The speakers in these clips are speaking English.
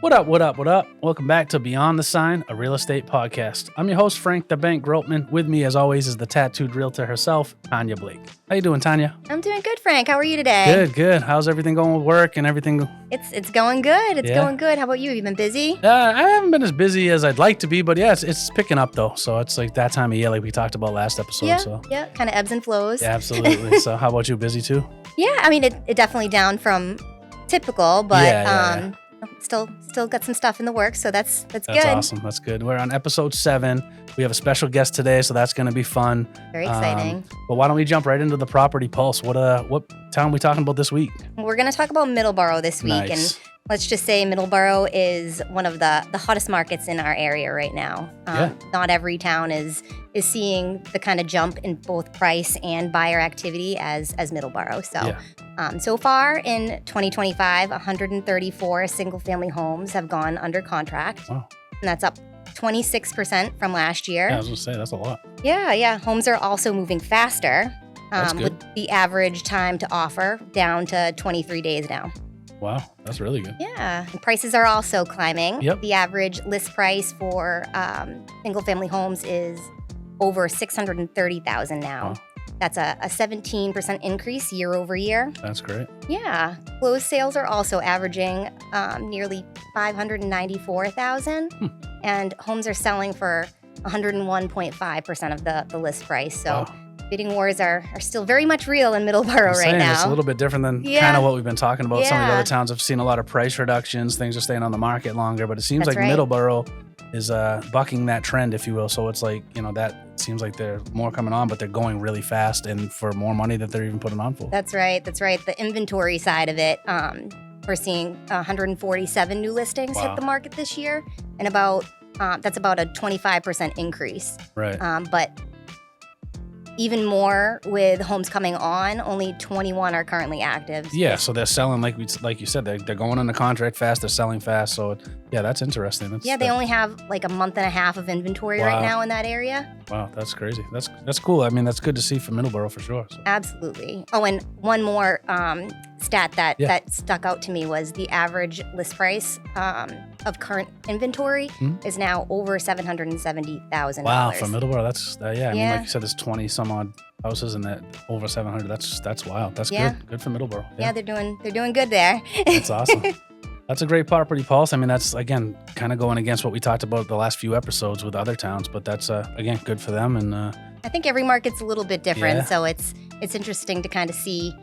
What up, what up, what up? Welcome back to Beyond the Sign, a real estate podcast. I'm your host, Frank the Bank Gropman. With me, as always, is the Tattooed Realtor herself, Tanya Blake. How you doing, Tanya? I'm doing good, Frank. How are you today? Good. How's everything going with work and everything? It's going good. It's going good. How about you? You been busy? I haven't been as busy as I'd like to be, but yeah, it's picking up though. So it's like that time of year, like we talked about last episode. Yeah, kind of ebbs and flows. Yeah, absolutely. So how about you? Busy too? Yeah, I mean, it definitely down from typical, but Yeah. still got some stuff in the works, so that's good. That's awesome. That's good. We're on episode 7. We have a special guest today, so that's going to be fun. Very exciting. But why don't we jump right into the property pulse? What town are we talking about this week? We're going to talk about Middleborough this week, Nice. and let's just say Middleborough is one of the hottest markets in our area right now. Not every town is seeing the kind of jump in both price and buyer activity as Middleborough. So, so far in 2025, 134 single-family homes have gone under contract. Wow. And that's up 26% from last year. Yeah, I was going to say, that's a lot. Yeah. Homes are also moving faster, That's good. with the average time to offer down to 23 days now. Wow, that's really good. Yeah, and prices are also climbing. Yep. The average list price for single-family homes is over $630,000 now. Wow. That's a 17% increase year over year. That's great. Yeah, closed sales are also averaging nearly $594,000, and homes are selling for 101.5% of the list price. So. Wow. Bidding wars are still very much real in Middleborough right now. It's a little bit different than kind of what we've been talking about. Some of the other towns have seen a lot of price reductions. Things are staying on the market longer, but it seems like Middleborough is bucking that trend, if you will. So it's like, that seems like they're more coming on, but they're going really fast and for more money that they're even putting on for. That's right. The inventory side of it, we're seeing 147 new listings hit the market this year, and that's about a 25% increase. Right. But even more with homes coming on, only 21 are currently active. Yeah, so they're selling, like you said, they're going into contract fast, they're selling fast. So, that's interesting. They only have like a month and a half of inventory right now in that area. Wow, that's crazy. That's cool. I mean, that's good to see for Middleborough for sure. So. Absolutely. Oh, and one more stat that stuck out to me was the average list price of current inwinery is now over $770,000. Wow, for Middleborough, that's I mean, like you said, there's 20 some odd houses in that over 700. That's wild. That's good for Middleborough. Yeah, they're doing good there. That's awesome. That's a great property pulse. I mean, that's again kind of going against what we talked about the last few episodes with other towns, but that's again good for them. And I think every market's a little bit different, so it's interesting to kind of see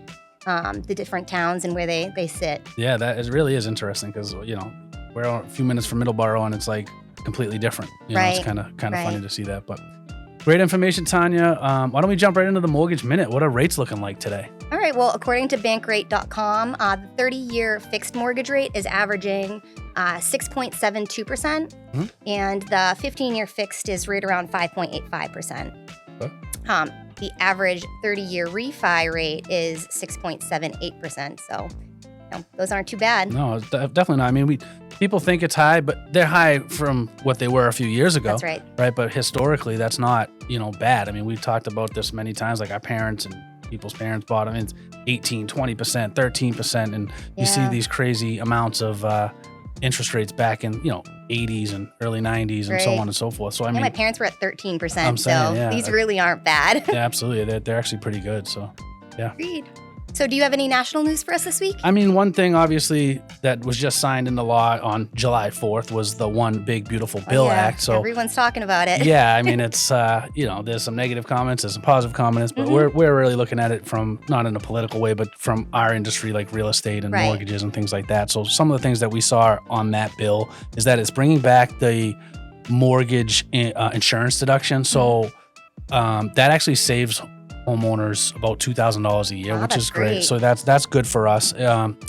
the different towns and where they sit. Yeah, that really is interesting because we're a few minutes from Middleborough and it's like completely different. It's kind of funny to see that, but. Great information, Tanya. Why don't we jump right into the mortgage minute? What are rates looking like today? All right. Well, according to bankrate.com, the 30-year fixed mortgage rate is averaging 6.72%, and the 15-year fixed is right around 5.85%. Okay. The average 30-year refi rate is 6.78%. So those aren't too bad. No, definitely not. I mean, people think it's high, but they're high from what they were a few years ago. That's right. Right, but historically, that's not bad. I mean, we've talked about this many times. Like our parents and people's parents bought them in 18, 20%, 13%, and you see these crazy amounts of interest rates back in 80s and early 90s and so on and so forth. So I mean, my parents were at 13%. I'm saying, these really aren't bad. Yeah, absolutely. They're actually pretty good. So yeah. Agreed. So do you have any national news for us this week? I mean, one thing obviously that was just signed into law on July 4th was the One Big Beautiful Bill Act. So everyone's talking about it. Yeah, I mean, it's there's some negative comments, there's some positive comments, but we're really looking at it from not in a political way, but from our industry like real estate and mortgages and things like that. So some of the things that we saw on that bill is that it's bringing back the mortgage insurance deduction. So that actually saves homeowners about $2,000 a year, which is great. So that's good for us.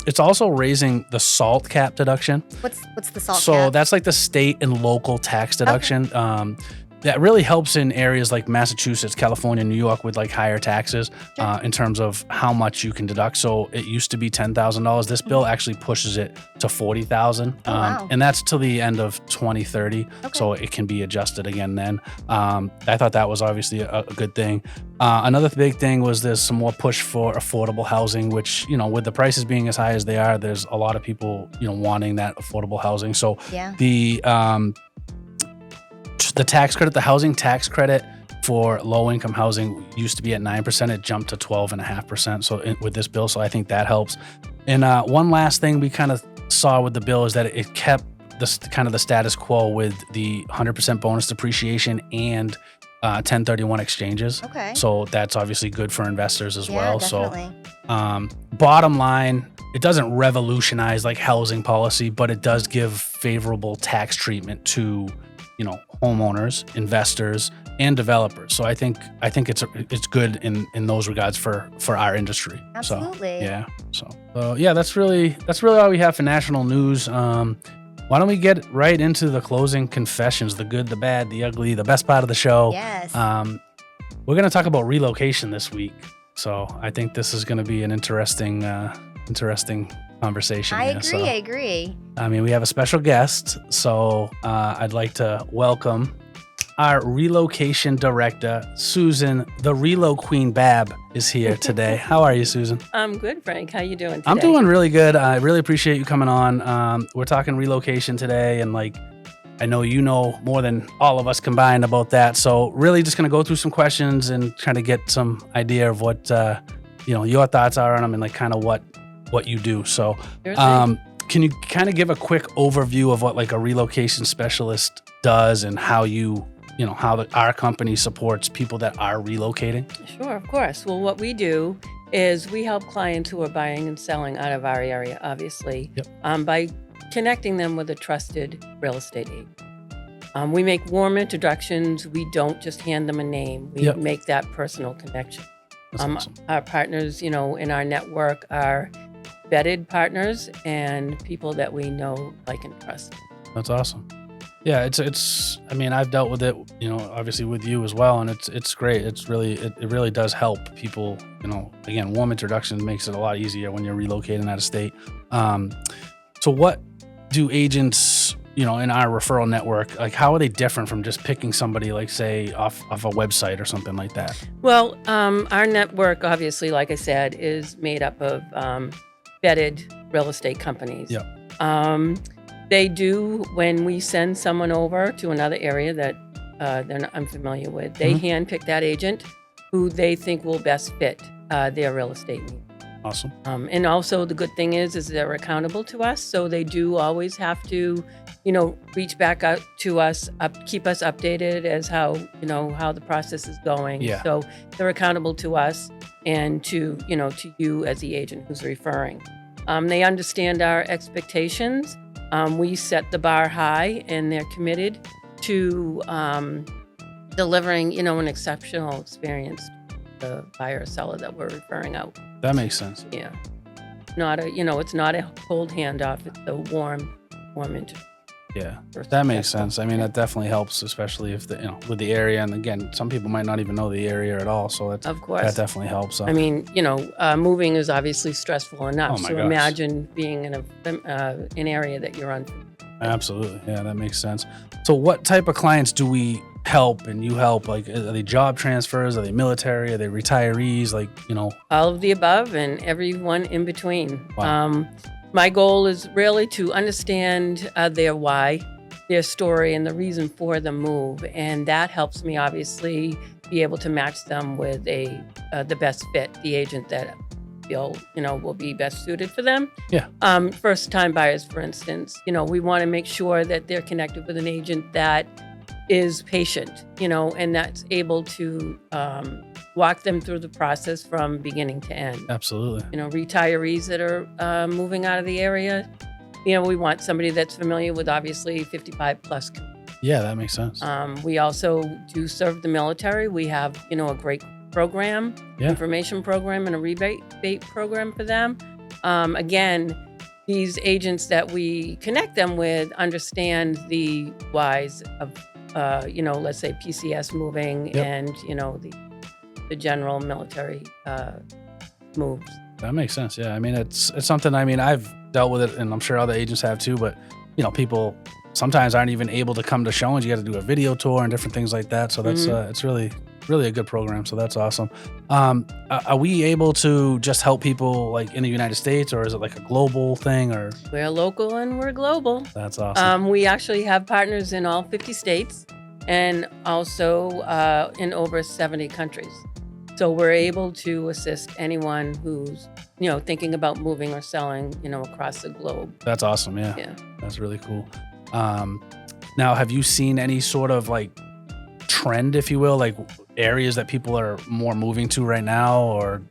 It's also raising the SALT cap deduction. What's the SALT cap? So that's like the state and local tax deduction. that really helps in areas like Massachusetts, California, New York with like higher taxes in terms of how much you can deduct. So it used to be $10,000. This bill actually pushes it to $40,000. Wow. And that's till the end of 2030. Okay. So it can be adjusted again then. I thought that was obviously a good thing. Another big thing was there's some more push for affordable housing, which, with the prices being as high as they are, there's a lot of people, wanting that affordable housing. So the tax credit, the housing tax credit for low-income housing used to be at 9%. It jumped to 12.5%. So with this bill, so I think that helps. And one last thing we kind of saw with the bill is that it kept the status quo with the 100% bonus depreciation and 1031 exchanges. Okay. So that's obviously good for investors as well. Definitely. So bottom line, it doesn't revolutionize like housing policy, but it does give favorable tax treatment to homeowners, investors, and developers. So I think it's good in those regards for our industry. Absolutely. So that's really all we have for national news. Why don't we get right into the closing confessions, the good, the bad, the ugly, the best part of the show. Yes. We're going to talk about relocation this week. So I think this is going to be an interesting conversation. I agree. I mean, we have a special guest, so I'd like to welcome our relocation director, Susan, the Relo Queen Bab, is here today. How are you, Susan? I'm good, Frank. How you doing today? I'm doing really good. I really appreciate you coming on. We're talking relocation today, and I know you know more than all of us combined about that. So really just going to go through some questions and try to get some idea of what your thoughts are on them and kind of what you do. So can you kind of give a quick overview of what a relocation specialist does and how our company supports people that are relocating? Sure, of course. Well, what we do is we help clients who are buying and selling out of our area, obviously, by connecting them with a trusted real estate agent. We make warm introductions. We don't just hand them a name. We make that personal connection. Awesome. Our partners, in our network are vetted partners and people that we know, like, and trust. That's awesome. Yeah, it's. I mean, I've dealt with it, obviously with you as well, and it's great. It really does help people. Again, warm introduction makes it a lot easier when you're relocating out of state. So what do agents, in our referral network, how are they different from just picking somebody, say, off a website or something like that? Well, our network, obviously, like I said, is made up of vetted real estate companies. Yeah. They do, when we send someone over to another area that they're not unfamiliar with, they handpick that agent who they think will best fit their real estate needs. Awesome. And also the good thing is they're accountable to us, so they do always have to, reach back out to us, keep us updated as how the process is going. Yeah. So they're accountable to us and to you as the agent who's referring. They understand our expectations. We set the bar high, and they're committed to delivering, an exceptional experience to the buyer or seller that we're referring out. That makes sense. Yeah. It's not a cold handoff. It's a warm interview. Yeah, that makes sense. I mean, that definitely helps, especially if with the area. And again, some people might not even know the area at all. So of course, that definitely helps. I mean, moving is obviously stressful enough. So imagine being in an area that you're unfamiliar. Absolutely. Yeah, that makes sense. So what type of clients do we help and you help? Are they job transfers? Are they military? Are they retirees? All of the above and everyone in between. Wow. My goal is really to understand their why, their story, and the reason for the move. And that helps me obviously be able to match them with the best fit, the agent that I feel, will be best suited for them. Yeah. First time buyers, for instance, we want to make sure that they're connected with an agent that is patient, and that's able to walk them through the process from beginning to end. Absolutely. Retirees that are moving out of the area, we want somebody that's familiar with obviously 55 plus. Yeah, that makes sense. We also do serve the military. We have, a great program, information program, and a rebate program for them. Again, these agents that we connect them with understand the whys of let's say PCS moving and, the general military moves. That makes sense. Yeah. I mean, it's something, I mean, I've dealt with it and I'm sure other agents have too, but people sometimes aren't even able to come to showings. You got to do a video tour and different things like that. So that's, it's really, really a good program. So that's awesome. Are we able to just help people like in the United States, or is it like a global thing, or? We're local and we're global. That's awesome. We actually have partners in all 50 states and also in over 70 countries. So we're able to assist anyone who's, thinking about moving or selling, across the globe. That's awesome. Yeah. That's really cool. Now, have you seen any sort of like trend, if you will, like areas that people are more moving to right now, or?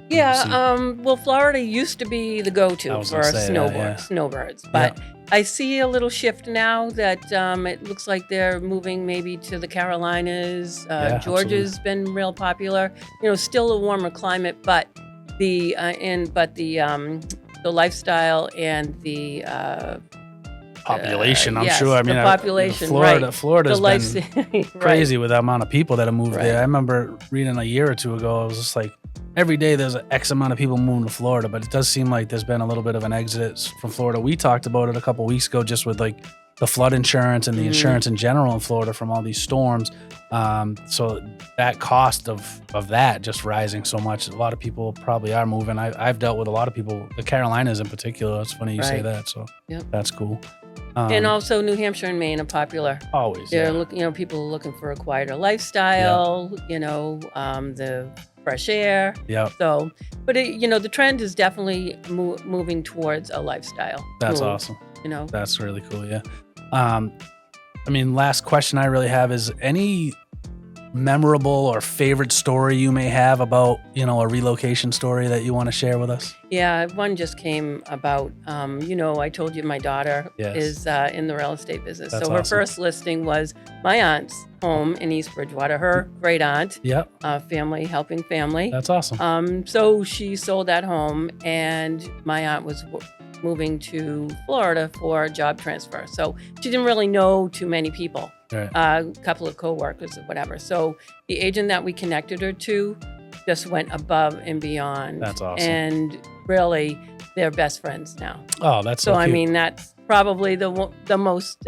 Yeah. Well, Florida used to be the go-to for snowbirds, but I see a little shift now that it looks like they're moving maybe to the Carolinas. Georgia's been real popular. Still a warmer climate, but the lifestyle and the population, I'm sure. I mean, the population, Florida's been crazy right. with the amount of people that have moved there. I remember reading a year or two ago, it was just like every day there's an X amount of people moving to Florida, but it does seem like there's been a little bit of an exodus from Florida. We talked about it a couple of weeks ago, just with like the flood insurance and the insurance in general in Florida from all these storms. So that cost of that just rising so much, a lot of people probably are moving. I've dealt with a lot of people, the Carolinas in particular. It's funny you say that. So that's cool. And also New Hampshire and Maine are popular. Always. They're looking, people are looking for a quieter lifestyle, the fresh air. Yeah. So, but the trend is definitely moving towards a lifestyle. That's awesome. That's really cool. Yeah. I mean, last question I really have is any memorable or favorite story you may have about, a relocation story that you want to share with us? Yeah, one just came about, I told you my daughter is in the real estate business. That's so her awesome. first listing was my aunt's home in East Bridgewater, her great aunt, helping family. That's awesome. So she sold that home and my aunt was moving to Florida for a job transfer. So she didn't really know too many people. Right. A couple of coworkers or whatever. So the agent that we connected her to just went above and beyond. That's awesome. And really, they're best friends now. Oh, that's so cute. I mean, that's probably the most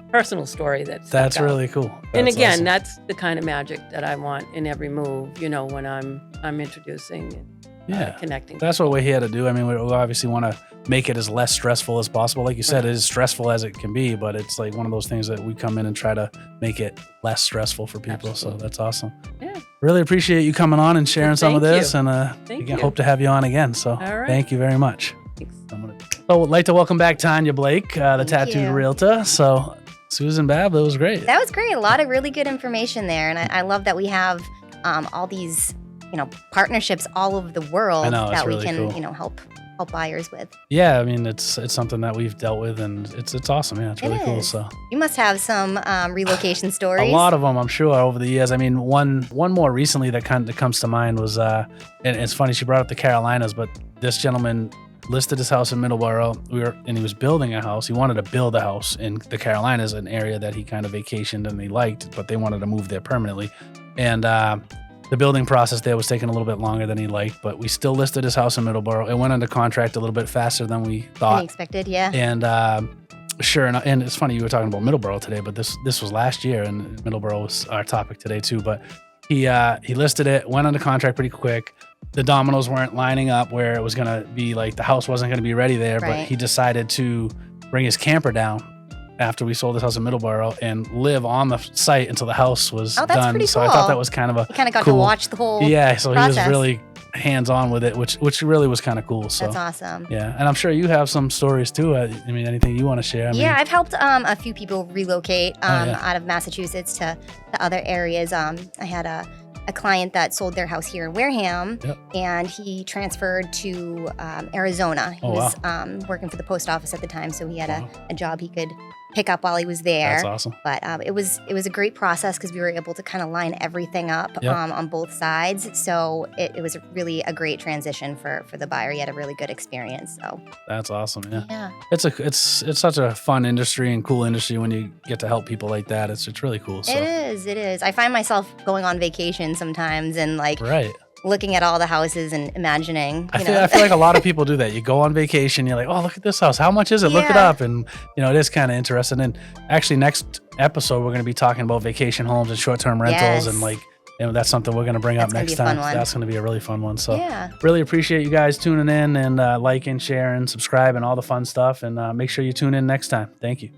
personal story that's really cool. And again, awesome. that's the kind of magic that I want in every move. When I'm introducing and connecting. That's what we're here to do. I mean, we obviously want to make it as less stressful as possible. Like you said, it is stressful as it can be, but it's like one of those things that we come in and try to make it less stressful for people. Absolutely. So that's awesome. Yeah. Really appreciate you coming on and sharing some of this. And Thank you. hope to have you on again. So thank you very much. Thanks. So I'd like to welcome back Tanya Blake, the Tattooed Realtor. So Susan Babb, it was great. That was great. A lot of really good information there. And I love that we have all these partnerships all over the world that we can, help buyers with. Yeah, I mean, it's something that we've dealt with, and it's awesome. Yeah, it's really cool. So you must have some relocation stories. A lot of them, I'm sure, over the years. I mean, one more recently that comes to mind was, and it's funny, she brought up the Carolinas, but this gentleman listed his house in Middleborough. And he was building a house. He wanted to build a house in the Carolinas, an area that he kind of vacationed and he liked, but they wanted to move there permanently. And the building process there was taking a little bit longer than he liked, but we still listed his house in Middleborough. It went under contract a little bit faster than we thought. We expected, yeah. And sure enough, and it's funny you were talking about Middleborough today, but this was last year, and Middleborough was our topic today too. But he listed it, went under contract pretty quick. The dominoes weren't lining up where it was gonna be like the house wasn't gonna be ready there, but he decided to bring his camper down after we sold his house in Middleborough and live on the site until the house was done. Pretty cool. So I thought that was kind of a you kind of got to watch the whole so process. He was really hands-on with it, which really was kind of cool. So that's awesome. Yeah, and I'm sure you have some stories too. I mean, anything you want to share? I've helped a few people relocate out of Massachusetts to other areas. I had a client that sold their house here in Wareham, and he transferred to Arizona. He was working for the post office at the time, so he had a job he could pick up while he was there. That's awesome. But it was a great process because we were able to kind of line everything up on both sides. So it was really a great transition for the buyer. He had a really good experience. So that's awesome. Yeah. Yeah. It's such a fun industry and cool industry when you get to help people like that. It's really cool. So. It is. I find myself going on vacation sometimes and like looking at all the houses and imagining. I feel like a lot of people do that. You go on vacation, you're like, oh, look at this house. How much is it? Look it up. And, it is kind of interesting. And actually, next episode, we're going to be talking about vacation homes and short-term rentals. And that's something we're going to bring up next time. That's going to be a really fun one. So really appreciate you guys tuning in and liking, sharing, subscribing, all the fun stuff. And make sure you tune in next time. Thank you.